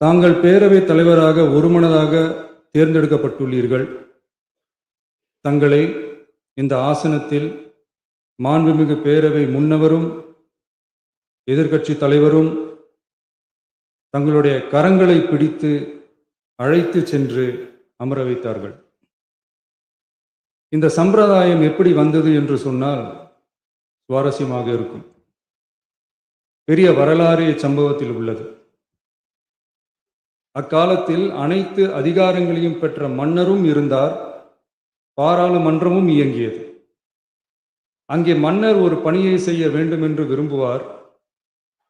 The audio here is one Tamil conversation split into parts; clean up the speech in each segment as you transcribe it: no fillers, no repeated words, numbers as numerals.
தாங்கள் பேரவைத் தலைவராக ஒருமனதாக தேர்ந்தெடுக்கப்பட்டுள்ளீர்கள். தங்களை இந்த ஆசனத்தில் மாண்புமிகு பேரவை முன்னவரும் எதிர்க்கட்சி தலைவரும் தங்களுடைய கரங்களை பிடித்து அழைத்து சென்று அமர வைத்தார்கள். இந்த சம்பிரதாயம் எப்படி வந்தது என்று சொன்னால் சுவாரஸ்யமாக இருக்கும். பெரிய வரலாறு இச்சம்பவத்தில் உள்ளது. அக்காலத்தில் அனைத்து அதிகாரங்களையும் பெற்ற மன்னரும் இருந்தார், பாராளுமன்றமும் இயங்கியது. அங்கே மன்னர் ஒரு பணியை செய்ய வேண்டும் என்று விரும்புவார்,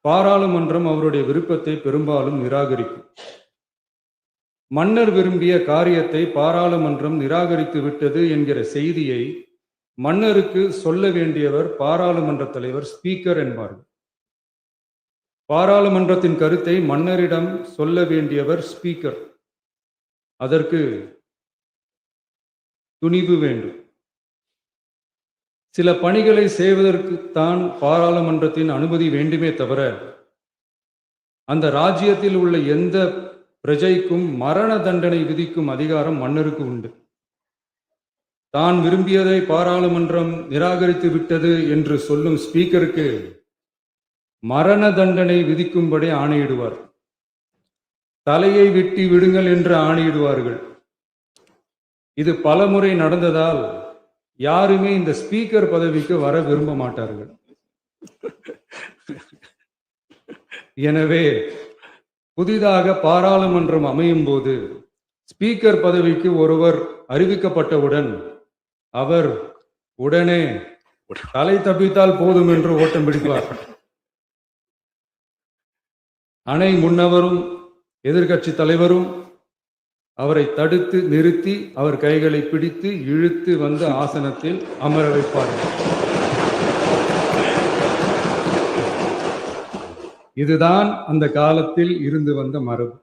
பாராளுமன்றம் அவருடைய விருப்பத்தை பெரும்பாலும் நிராகரிக்கும். மன்னர் விரும்பிய காரியத்தை பாராளுமன்றம் நிராகரித்து விட்டது என்கிற செய்தியை மன்னருக்கு சொல்ல வேண்டியவர் பாராளுமன்ற தலைவர், ஸ்பீக்கர் என்பார்கள். பாராளுமன்றத்தின் கருத்தை மன்னரிடம் சொல்ல வேண்டியவர் ஸ்பீக்கர். அதற்கு துணிவு வேண்டும். சில பணிகளை செய்வதற்குத்தான் பாராளுமன்றத்தின் அனுமதி வேண்டுமே தவிர அந்த ராஜ்யத்தில் உள்ள எந்த பிரஜைக்கும் மரண தண்டனை விதிக்கும் அதிகாரம் மன்னருக்கு உண்டு. தான் விரும்பியதை பாராளுமன்றம் நிராகரித்து விட்டது என்று சொல்லும் ஸ்பீக்கருக்கு மரண தண்டனை விதிக்கும்படி ஆணையிடுவார். தலையை வெட்டி விடுங்கள் என்று ஆணையிடுவார்கள். இது பலமுறை நடந்ததால் யாருமே இந்த ஸ்பீக்கர் பதவிக்கு வர விரும்ப மாட்டார்கள். எனவே புதிதாக பாராளுமன்றம் அமையும் போது ஸ்பீக்கர் பதவிக்கு ஒருவர் அறிவிக்கப்பட்டவுடன் அவர் உடனே தலை தப்பித்தால் போதும் என்று ஓட்டம் பிடிப்பார். அணை முன்னவரும் எதிர்க்கட்சி தலைவரும் அவரை தடுத்து நிறுத்தி அவர் கைகளை பிடித்து இழுத்து வந்து ஆசனத்தில் அமர வைப்பார்கள். இதுதான் அந்த காலத்தில் இருந்து வந்த மரபு.